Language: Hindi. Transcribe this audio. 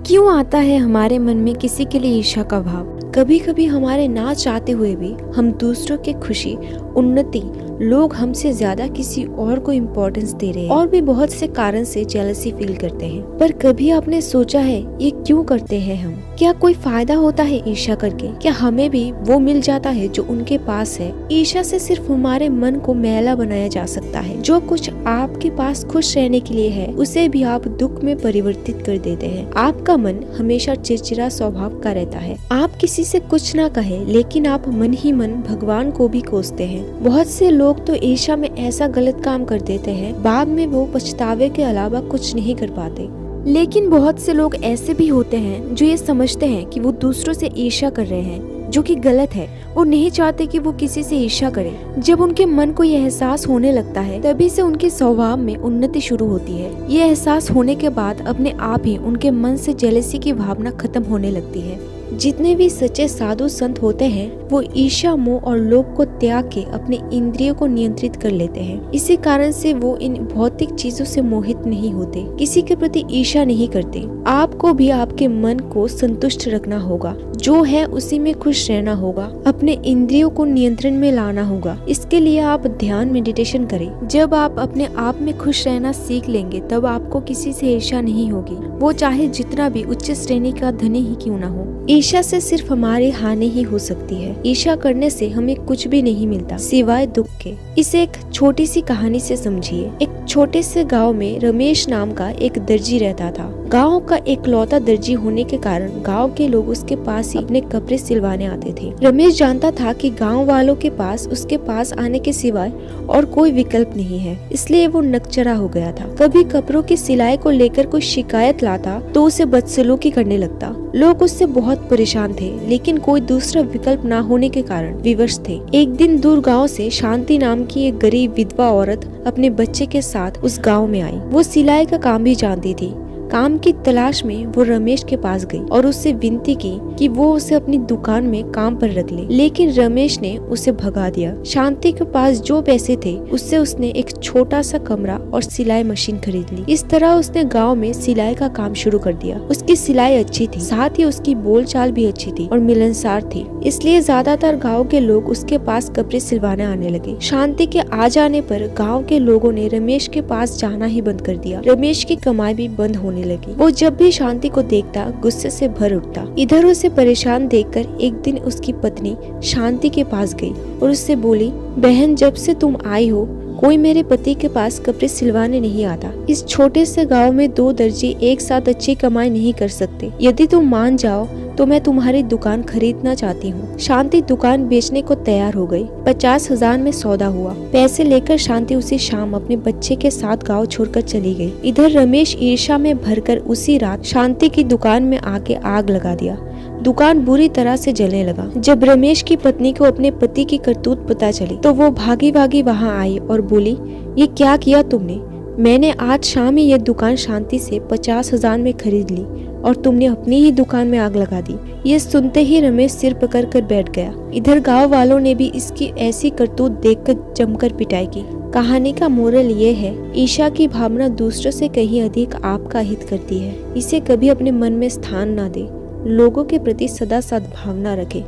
क्यों आता है हमारे मन में किसी के लिए ईर्ष्या का भाव? कभी कभी हमारे ना चाहते हुए भी हम दूसरों की खुशी, उन्नति, लोग हमसे ज्यादा किसी और को इम्पोर्टेंस दे रहे हैं और भी बहुत से कारण से जेलसी फील करते हैं। पर कभी आपने सोचा है ये क्यों करते हैं हम? क्या कोई फायदा होता है ईर्ष्या करके? क्या हमें भी वो मिल जाता है जो उनके पास है? ईर्ष्या से सिर्फ हमारे मन को मैला बनाया जा सकता है। जो कुछ आपके पास खुश रहने के लिए है उसे भी आप दुख में परिवर्तित कर देते हैं। आपका मन हमेशा चिड़चिड़ा स्वभाव का रहता है। आप किसी से कुछ ना कहे लेकिन आप मन ही मन भगवान को भी कोसते हैं। बहुत से लोग तो ईर्ष्या में ऐसा गलत काम कर देते हैं, बाद में वो पछतावे के अलावा कुछ नहीं कर पाते। लेकिन बहुत से लोग ऐसे भी होते हैं जो ये समझते हैं कि वो दूसरों से ईर्ष्या कर रहे हैं, जो कि गलत है। वो नहीं चाहते कि वो किसी से ईर्ष्या करे। जब उनके मन को यह एहसास होने लगता है तभी से उनके स्वभाव में उन्नति शुरू होती है। ये एहसास होने के बाद अपने आप ही उनके मन से जेलसी की भावना खत्म होने लगती है। जितने भी सच्चे साधु संत होते हैं वो ईर्ष्या, मोह और लोभ को त्याग के अपने इंद्रियों को नियंत्रित कर लेते हैं। इसी कारण से वो इन भौतिक चीजों से मोहित नहीं होते, किसी के प्रति ईर्ष्या नहीं करते। आपको भी आपके मन को संतुष्ट रखना होगा, जो है उसी में खुश रहना होगा, अपने इंद्रियों को नियंत्रण में लाना होगा। इसके लिए आप ध्यान, मेडिटेशन करें। जब आप अपने आप में खुश रहना सीख लेंगे तब आपको किसी से ईर्ष्या नहीं होगी, वो चाहे जितना भी उच्च श्रेणी का धनी ही क्यों ना हो। ईर्ष्या से सिर्फ हमारी हानि ही हो सकती है। ईर्ष्या करने से हमें कुछ भी नहीं मिलता सिवाय दुख के। इसे एक छोटी सी कहानी से समझिए। एक छोटे से गांव में रमेश नाम का एक दर्जी रहता था। गांव का एकलौता दर्जी होने के कारण गांव के लोग उसके पास ही अपने कपड़े सिलवाने आते थे। रमेश जानता था कि गांव वालों के पास उसके पास आने के सिवाय और कोई विकल्प नहीं है, इसलिए वो नकचरा हो गया था। कभी कपड़ों की सिलाई को लेकर कोई शिकायत लाता तो उसे बदसलूकी करने लगता। लोग उससे बहुत परेशान थे, लेकिन कोई दूसरा विकल्प ना होने के कारण विवश थे। एक दिन दूर गांव से शांति नाम की एक गरीब विधवा औरत अपने बच्चे के साथ उस गांव में आई। वो सिलाई का काम भी जानती थी। काम की तलाश में वो रमेश के पास गई और उससे विनती की कि वो उसे अपनी दुकान में काम पर रख ले, लेकिन रमेश ने उसे भगा दिया। शांति के पास जो पैसे थे उससे उसने एक छोटा सा कमरा और सिलाई मशीन खरीद ली। इस तरह उसने गांव में सिलाई का काम शुरू कर दिया। उसकी सिलाई अच्छी थी, साथ ही उसकी बोलचाल भी अच्छी थी और मिलनसार थी, इसलिए ज्यादातर गाँव के लोग उसके पास कपड़े सिलवाने आने लगे। शांति के आ जाने पर गाँव के लोगों ने रमेश के पास जाना ही बंद कर दिया। रमेश की कमाई भी बंद होने लगी। वो जब भी शांति को देखता गुस्से से भर उठता। इधर उसे परेशान देखकर एक दिन उसकी पत्नी शांति के पास गई और उससे बोली, बहन, जब से तुम आई हो कोई मेरे पति के पास कपड़े सिलवाने नहीं आता। इस छोटे से गांव में 2 दर्जी एक साथ अच्छी कमाई नहीं कर सकते। यदि तुम मान जाओ तो मैं तुम्हारी दुकान खरीदना चाहती हूँ। शांति दुकान बेचने को तैयार हो गई। 50,000 में सौदा हुआ। पैसे लेकर शांति उसी शाम अपने बच्चे के साथ गांव छोड़कर चली गई। इधर रमेश ईर्ष्या में भरकर उसी रात शांति की दुकान में आके आग लगा दिया। दुकान बुरी तरह से जलने लगा। जब रमेश की पत्नी को अपने पति की करतूत पता चली तो वो भागी भागी वहाँ आई और बोली, ये क्या किया तुमने? मैंने आज शाम ही ये दुकान शांति से 50,000 में खरीद ली और तुमने अपनी ही दुकान में आग लगा दी। ये सुनते ही रमेश सिर पकड़ कर बैठ गया। इधर गांव वालों ने भी इसकी ऐसी करतूत देखकर जमकर पिटाई की। कहानी का मोरल ये है, ईर्ष्या की भावना दूसरों से कहीं अधिक आपका हित करती है। इसे कभी अपने मन में स्थान ना दे। लोगों के प्रति सदा सद्भावना रखें।